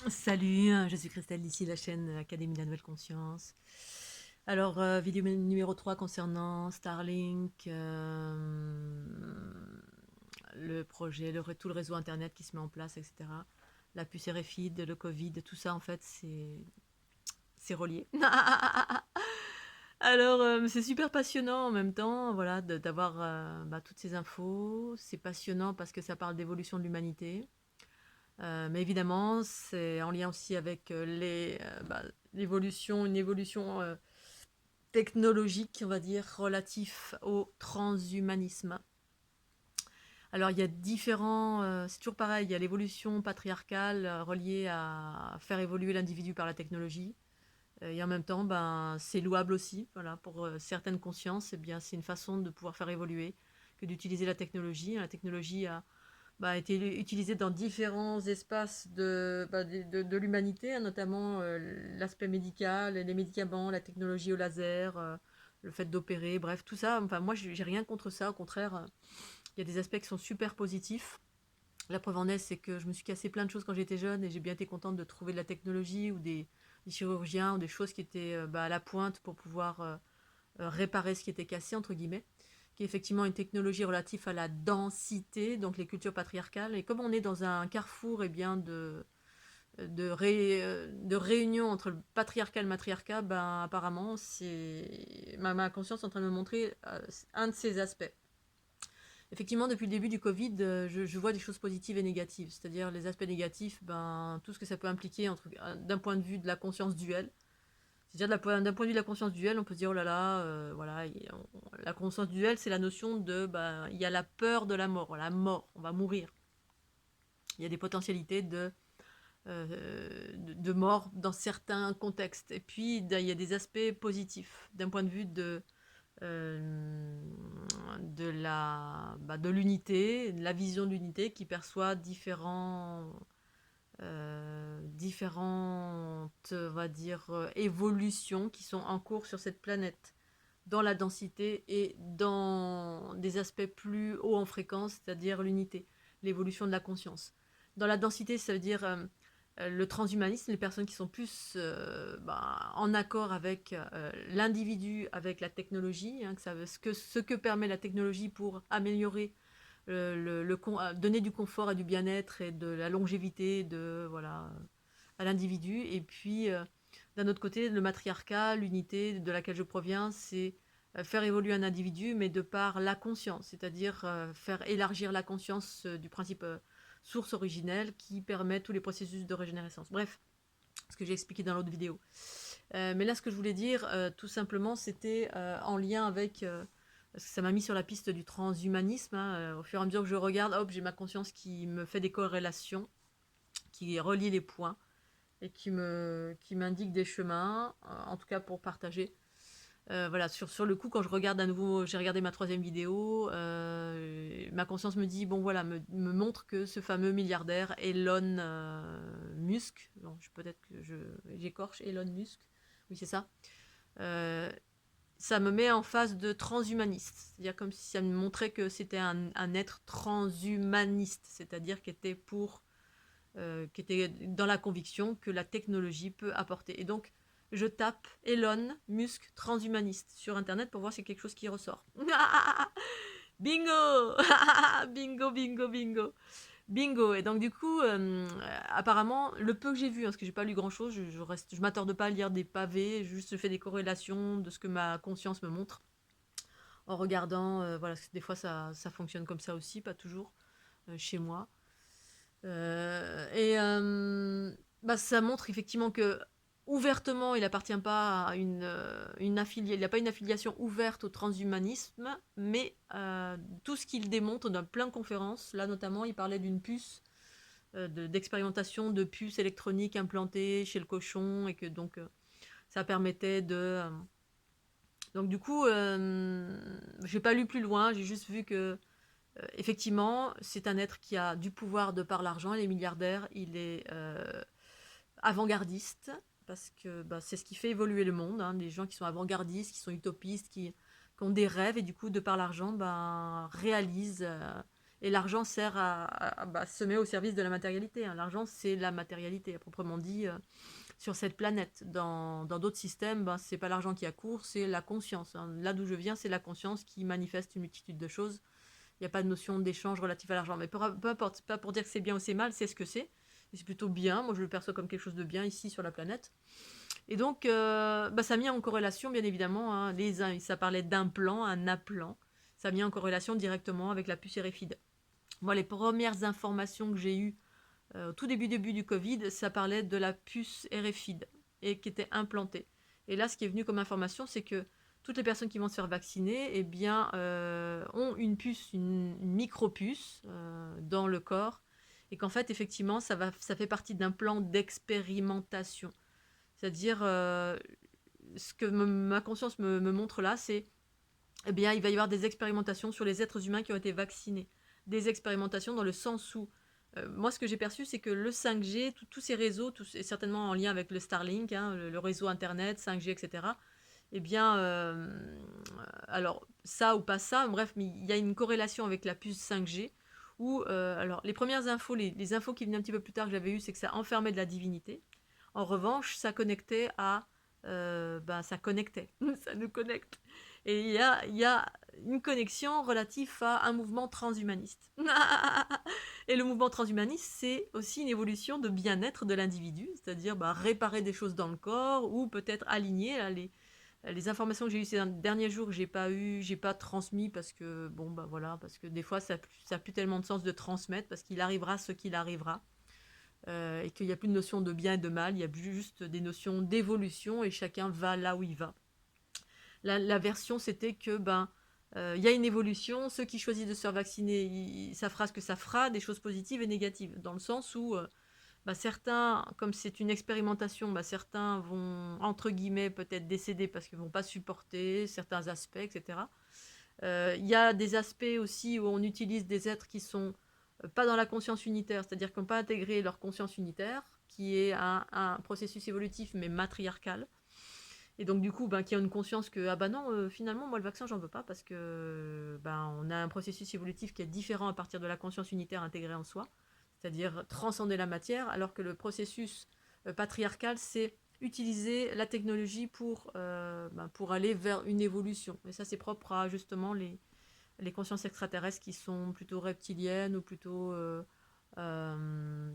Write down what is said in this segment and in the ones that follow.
Salut, je suis Christelle d'ici la chaîne Académie de la Nouvelle Conscience. Alors, vidéo numéro 3 concernant Starlink, le projet, tout le réseau internet qui se met en place, etc. La puce RFID, le Covid, tout ça en fait c'est relié. Alors, c'est super passionnant en même temps, voilà, d'avoir toutes ces infos. C'est passionnant parce que ça parle d'évolution de l'humanité. Mais évidemment, c'est en lien aussi avec l'évolution, une évolution technologique, on va dire, relatif au transhumanisme. Alors, il y a différents. C'est toujours pareil, il y a l'évolution patriarcale reliée à faire évoluer l'individu par la technologie. Et en même temps, c'est louable aussi. Voilà, pour certaines consciences, eh bien, c'est une façon de pouvoir faire évoluer que d'utiliser la technologie. La technologie a été utilisé dans différents espaces de l'humanité, hein, notamment l'aspect médical, les médicaments, la technologie au laser, le fait d'opérer, bref, tout ça. Enfin, moi, j'ai rien contre ça. Au contraire, il y a des aspects qui sont super positifs. La preuve en est, c'est que je me suis cassé plein de choses quand j'étais jeune et j'ai bien été contente de trouver de la technologie ou des chirurgiens ou des choses qui étaient à la pointe pour pouvoir réparer ce qui était cassé, entre guillemets, qui est effectivement une technologie relative à la densité, donc les cultures patriarcales. Et comme on est dans un carrefour de réunion entre le patriarcat et le matriarcat, apparemment, c'est ma conscience est en train de me montrer un de ces aspects. Effectivement, depuis le début du Covid, je vois des choses positives et négatives. C'est-à-dire les aspects négatifs, tout ce que ça peut impliquer d'un point de vue de la conscience duelle. C'est-à-dire d'un point de vue de la conscience duelle, on peut se dire, oh là là, voilà, la conscience duelle, c'est la notion il y a la peur de la mort, on va mourir. Il y a des potentialités de mort dans certains contextes. Et puis, il y a des aspects positifs, d'un point de vue euh, de l'unité, de la vision de l'unité qui perçoit différentes, on va dire, évolutions qui sont en cours sur cette planète, dans la densité et dans des aspects plus hauts en fréquence, c'est-à-dire l'unité, l'évolution de la conscience. Dans la densité, ça veut dire le transhumanisme, les personnes qui sont plus en accord avec l'individu, avec la technologie, hein, ce que permet la technologie pour améliorer donner du confort et du bien-être et de la longévité voilà, à l'individu. Et puis, d'un autre côté, le matriarcat, l'unité de laquelle je proviens, c'est faire évoluer un individu, mais de par la conscience, c'est-à-dire faire élargir la conscience du principe source originelle qui permet tous les processus de régénérescence. Bref, ce que j'ai expliqué dans l'autre vidéo. Mais là, ce que je voulais dire, tout simplement, c'était en lien avec parce que ça m'a mis sur la piste du transhumanisme, hein. Au fur et à mesure que je regarde, hop, j'ai ma conscience qui me fait des corrélations, qui relie les points et qui m'indique des chemins, en tout cas pour partager. Voilà, sur le coup, quand je regarde à nouveau, j'ai regardé ma troisième vidéo, ma conscience me dit, bon voilà, me montre que ce fameux milliardaire Elon Musk, peut-être que j'écorche Elon Musk, oui c'est ça, euh, ça me met en face de transhumaniste. C'est-à-dire comme si ça me montrait que c'était un être transhumaniste, c'est-à-dire qui était dans la conviction que la technologie peut apporter. Et donc, je tape Elon Musk transhumaniste sur Internet pour voir si c'est quelque chose qui ressort. Bingo. Bingo, bingo, bingo. Bingo. Et donc du coup, apparemment, le peu que j'ai vu, hein, parce que j'ai pas lu grand chose, je m'attarde pas à lire des pavés, juste je fais des corrélations de ce que ma conscience me montre en regardant, voilà, des fois ça fonctionne comme ça aussi, pas toujours, chez moi. Ça montre effectivement que ouvertement, il appartient pas à il n'a pas une affiliation ouverte au transhumanisme, mais tout ce qu'il démontre dans plein de conférences, là notamment, il parlait d'une puce, d'expérimentation de puces électroniques implantées chez le cochon et que donc ça permettait donc du coup, j'ai pas lu plus loin, j'ai juste vu que effectivement, c'est un être qui a du pouvoir de par l'argent, il est milliardaire, il est avant-gardiste, parce que c'est ce qui fait évoluer le monde, hein, des gens qui sont avant-gardistes, qui sont utopistes, qui ont des rêves, et du coup, de par l'argent, réalisent Et l'argent sert à se met au service de la matérialité, hein. L'argent, c'est la matérialité, à proprement dit, sur cette planète. Dans d'autres systèmes, ben, c'est pas l'argent qui a cours, c'est la conscience, hein. Là d'où je viens, c'est la conscience qui manifeste une multitude de choses. Il n'y a pas de notion d'échange relatif à l'argent. Mais peu importe, c'est pas pour dire que c'est bien ou c'est mal, c'est ce que c'est. Et c'est plutôt bien, moi je le perçois comme quelque chose de bien ici sur la planète. Et donc, bah, ça a mis en corrélation, bien évidemment, hein, ça parlait d'implant, un appelant. Ça a mis en corrélation directement avec la puce RFID. Moi, les premières informations que j'ai eues au tout début du Covid, ça parlait de la puce RFID et qui était implantée. Et là, ce qui est venu comme information, c'est que toutes les personnes qui vont se faire vacciner, eh bien, ont une puce, une micro-puce dans le corps, et qu'en fait, effectivement, ça fait partie d'un plan d'expérimentation. C'est-à-dire, ce que ma conscience me montre là, c'est, eh bien, il va y avoir des expérimentations sur les êtres humains qui ont été vaccinés. Des expérimentations dans le sens où, moi, ce que j'ai perçu, c'est que le 5G, tous ces réseaux, et certainement en lien avec le Starlink, hein, le réseau Internet, 5G, etc., eh bien, alors, ça ou pas ça, bref, mais il y a une corrélation avec la puce 5G, où, alors, les premières infos, les infos qui venaient un petit peu plus tard que j'avais eues, c'est que ça enfermait de la divinité. En revanche, ça connectait à... ben, ça connectait, ça nous connecte. Et il y a une connexion relative à un mouvement transhumaniste. Et le mouvement transhumaniste, c'est aussi une évolution de bien-être de l'individu, c'est-à-dire bah, réparer des choses dans le corps ou peut-être aligner là, les informations que j'ai eues ces derniers jours, j'ai pas transmis parce que bon bah voilà, parce que des fois ça a plus tellement de sens de transmettre parce qu'il arrivera ce qu'il arrivera. Et qu'il n'y a plus de notion de bien et de mal, il y a juste des notions d'évolution et chacun va là où il va. La version, c'était que ben il y a une évolution, ceux qui choisissent de se faire vacciner, ça fera ce que ça fera, des choses positives et négatives, dans le sens où bah, certains, comme c'est une expérimentation, bah, certains vont, entre guillemets, peut-être décéder parce qu'ils ne vont pas supporter certains aspects, etc. Il y a des aspects aussi où on utilise des êtres qui sont pas dans la conscience unitaire, c'est-à-dire qui n'ont pas intégré leur conscience unitaire, qui est un processus évolutif mais matriarcal. Et donc du coup, ben, qui ont une conscience que ah bah non, finalement moi le vaccin j'en veux pas parce que ben, on a un processus évolutif qui est différent à partir de la conscience unitaire intégrée en soi, c'est-à-dire transcender la matière, alors que le processus patriarcal c'est utiliser la technologie pour aller vers une évolution. Et ça c'est propre à justement les consciences extraterrestres qui sont plutôt reptiliennes ou plutôt euh,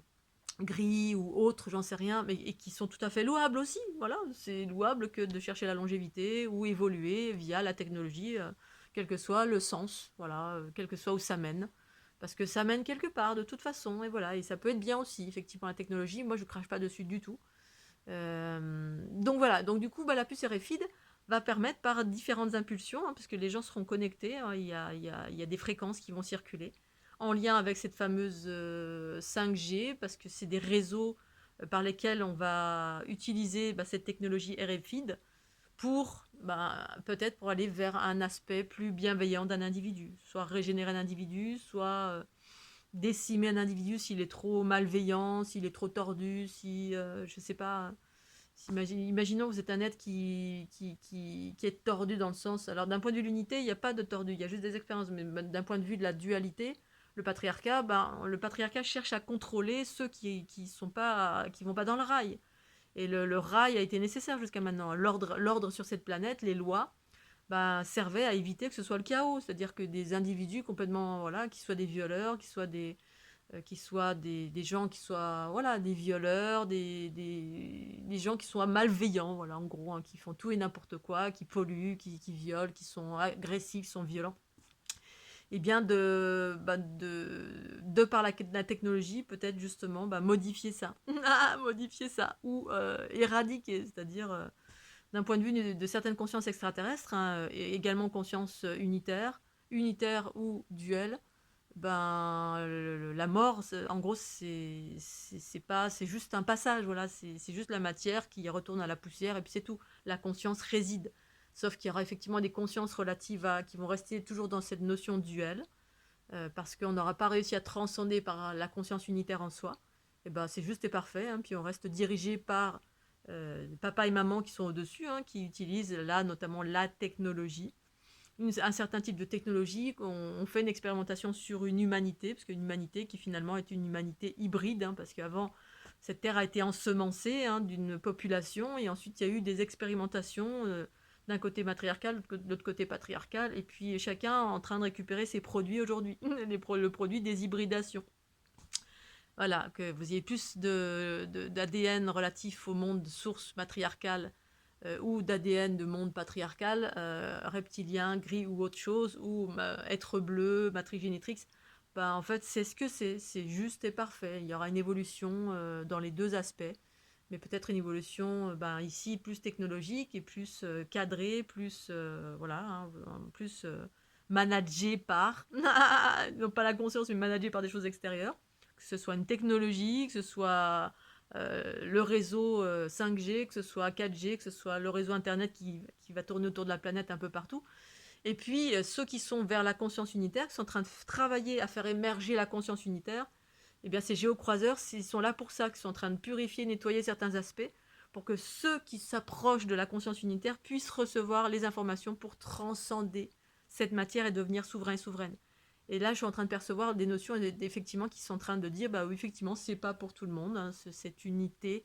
gris ou autres, j'en sais rien, mais et qui sont tout à fait louables aussi. Voilà, c'est louable que de chercher la longévité ou évoluer via la technologie, quel que soit le sens, voilà, quel que soit où ça mène. Parce que ça mène quelque part, de toute façon, et voilà, et ça peut être bien aussi, effectivement, la technologie. Moi, je crache pas dessus du tout. Donc voilà, donc du coup, bah, la puce RFID va permettre par différentes impulsions, hein, puisque les gens seront connectés, hein, il y a des fréquences qui vont circuler en lien avec cette fameuse 5G, parce que c'est des réseaux par lesquels on va utiliser bah, cette technologie RFID pour bah, peut-être pour aller vers un aspect plus bienveillant d'un individu, soit régénérer un individu, soit décimer un individu s'il est trop malveillant, s'il est trop tordu, si, je sais pas, imaginons que vous êtes un être qui est tordu dans le sens... Alors d'un point de vue de l'unité, il n'y a pas de tordu, il y a juste des expériences, mais d'un point de vue de la dualité, le patriarcat cherche à contrôler ceux qui vont pas dans le rail. Et le rail a été nécessaire jusqu'à maintenant. L'ordre sur cette planète, les lois, bah, servaient à éviter que ce soit le chaos. C'est-à-dire que des individus complètement, voilà, qui soient des violeurs, qui soient des gens qui soient voilà, des violeurs, des gens qui soient malveillants, voilà, en gros, hein, qui font tout et n'importe quoi, qui polluent, qui violent, qui sont agressifs, qui sont violents. Et bien de par la technologie, peut-être justement bah, modifier ça. Modifier ça. Ou éradiquer, c'est-à-dire d'un point de vue de certaines consciences extraterrestres, hein, et également conscience unitaire ou duel, ben la mort en gros c'est pas c'est juste un passage, voilà, c'est juste la matière qui retourne à la poussière et puis c'est tout. La conscience réside, sauf qu'il y aura effectivement des consciences relatives à qui vont rester toujours dans cette notion de duel, parce qu'on n'aura pas réussi à transcender par la conscience unitaire en soi. Et ben c'est juste et parfait, hein, puis on reste dirigé par papa et maman qui sont au dessus, hein, qui utilisent là notamment la technologie. un certain type de technologie, on fait une expérimentation sur une humanité, parce qu'une humanité qui finalement est une humanité hybride, hein, parce qu'avant, cette terre a été ensemencée, hein, d'une population, et ensuite il y a eu des expérimentations d'un côté matriarcal, de l'autre côté patriarcal, et puis chacun en train de récupérer ses produits aujourd'hui, le produit des hybridations. Voilà, que vous ayez plus d'ADN relatif au monde source matriarcal ou d'ADN de monde patriarcal, reptilien, gris ou autre chose, ou être bleu, matrix génétrix, ben, en fait, c'est ce que c'est juste et parfait. Il y aura une évolution dans les deux aspects, mais peut-être une évolution ben, ici plus technologique et plus cadrée, plus, voilà, hein, plus managée par, non pas la conscience, mais managée par des choses extérieures, que ce soit une technologie, que ce soit le réseau 5G, que ce soit 4G, que ce soit le réseau Internet qui va tourner autour de la planète un peu partout. Et puis ceux qui sont vers la conscience unitaire, qui sont en train de travailler à faire émerger la conscience unitaire, eh bien ces géocroiseurs, ils sont là pour ça, qui sont en train de purifier, nettoyer certains aspects, pour que ceux qui s'approchent de la conscience unitaire puissent recevoir les informations pour transcender cette matière et devenir souverain et souveraine. Et là, je suis en train de percevoir des notions effectivement qui sont en train de dire, bah oui, effectivement, c'est pas pour tout le monde, hein, cette unité,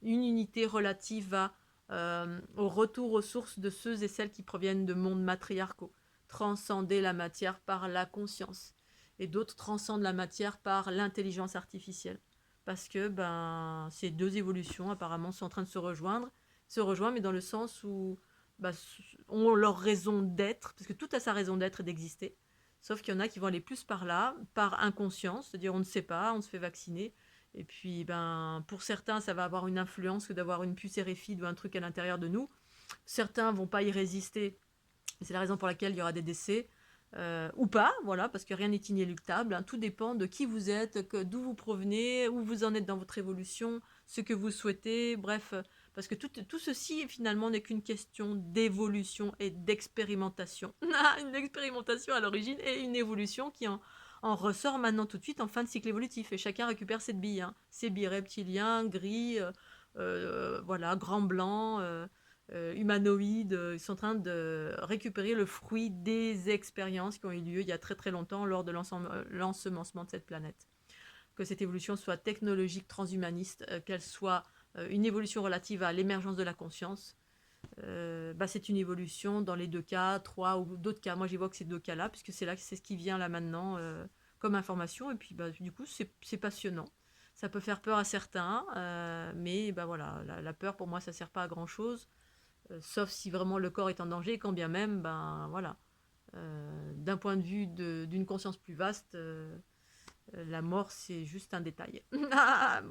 une unité relative au retour aux sources de ceux et celles qui proviennent de mondes matriarcaux, transcender la matière par la conscience, et d'autres transcendent la matière par l'intelligence artificielle, parce que ben ces deux évolutions apparemment sont en train de se rejoindre, mais dans le sens où bah, ont leur raison d'être, parce que tout a sa raison d'être et d'exister. Sauf qu'il y en a qui vont aller plus par là, par inconscience, c'est-à-dire on ne sait pas, on se fait vacciner. Et puis, ben, pour certains, ça va avoir une influence que d'avoir une puce RFID ou un truc à l'intérieur de nous. Certains vont pas y résister. C'est la raison pour laquelle il y aura des décès. Ou pas, voilà, parce que rien n'est inéluctable. Hein. Tout dépend de qui vous êtes, d'où vous provenez, où vous en êtes dans votre évolution, ce que vous souhaitez, bref. Parce que tout ceci, finalement, n'est qu'une question d'évolution et d'expérimentation. Une expérimentation à l'origine et une évolution qui en ressort maintenant tout de suite en fin de cycle évolutif. Et chacun récupère cette bille. Hein. Ces billes reptiliens, gris, voilà, grand blanc, humanoïdes, ils sont en train de récupérer le fruit des expériences qui ont eu lieu il y a très très longtemps lors de l'ensemencement de cette planète. Que cette évolution soit technologique, transhumaniste, qu'elle soit une évolution relative à l'émergence de la conscience, bah c'est une évolution dans les deux cas, trois ou d'autres cas. Moi j'évoque ces deux cas-là, puisque c'est ce qui vient là maintenant comme information, et puis bah, du coup c'est passionnant. Ça peut faire peur à certains, mais bah voilà, la peur pour moi ça sert pas à grand chose. Sauf si vraiment le corps est en danger, quand bien même, ben voilà. D'un point de vue d'une conscience plus vaste, la mort c'est juste un détail. Voilà.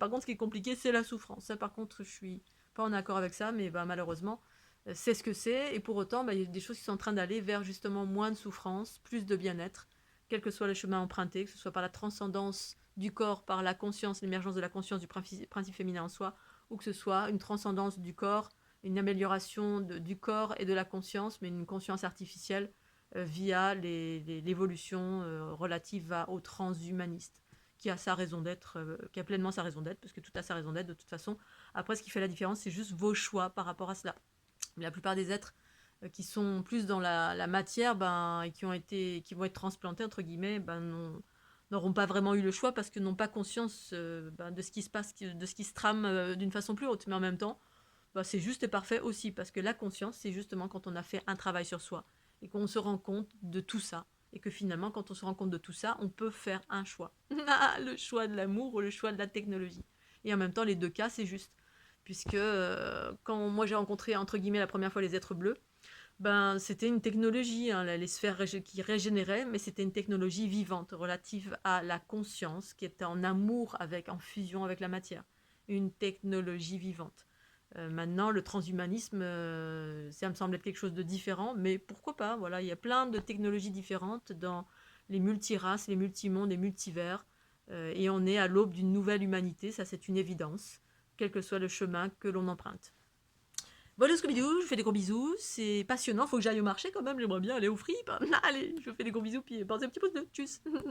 Par contre, ce qui est compliqué, c'est la souffrance. Ça, par contre, je suis pas en accord avec ça, mais ben, malheureusement, c'est ce que c'est. Et pour autant, ben, il y a des choses qui sont en train d'aller vers justement moins de souffrance, plus de bien-être, quel que soit le chemin emprunté, que ce soit par la transcendance du corps, par la conscience, l'émergence de la conscience du principe féminin en soi, ou que ce soit une transcendance du corps, une amélioration du corps et de la conscience, mais une conscience artificielle via l'évolution relative au transhumaniste, qui a sa raison d'être, qui a pleinement sa raison d'être, parce que tout a sa raison d'être de toute façon. Après, ce qui fait la différence, c'est juste vos choix par rapport à cela. Mais la plupart des êtres qui sont plus dans la matière, ben, et qui vont être transplantés entre guillemets, ben, n'auront pas vraiment eu le choix parce que n'ont pas conscience ben, de ce qui se passe, de ce qui se trame d'une façon plus haute. Mais en même temps, bah, c'est juste et parfait aussi, parce que la conscience, c'est justement quand on a fait un travail sur soi et qu'on se rend compte de tout ça. Et que finalement, quand on se rend compte de tout ça, on peut faire un choix. Le choix de l'amour ou le choix de la technologie. Et en même temps, les deux cas, c'est juste. Puisque quand moi j'ai rencontré, entre guillemets, la première fois les êtres bleus, ben, c'était une technologie, hein, les sphères qui régénéraient, mais c'était une technologie vivante, relative à la conscience, qui était en amour, en fusion avec la matière. Une technologie vivante. Maintenant, le transhumanisme, ça me semble être quelque chose de différent, mais pourquoi pas, voilà, il y a plein de technologies différentes dans les multiraces, les multimondes, les multivers, et on est à l'aube d'une nouvelle humanité, ça c'est une évidence, quel que soit le chemin que l'on emprunte. Voilà, Scooby-Doo, je vous fais des gros bisous, c'est passionnant, faut que j'aille au marché quand même, j'aimerais bien aller au free. Allez, je vous fais des gros bisous, puis pensez un petit pouce bleu, tchuss.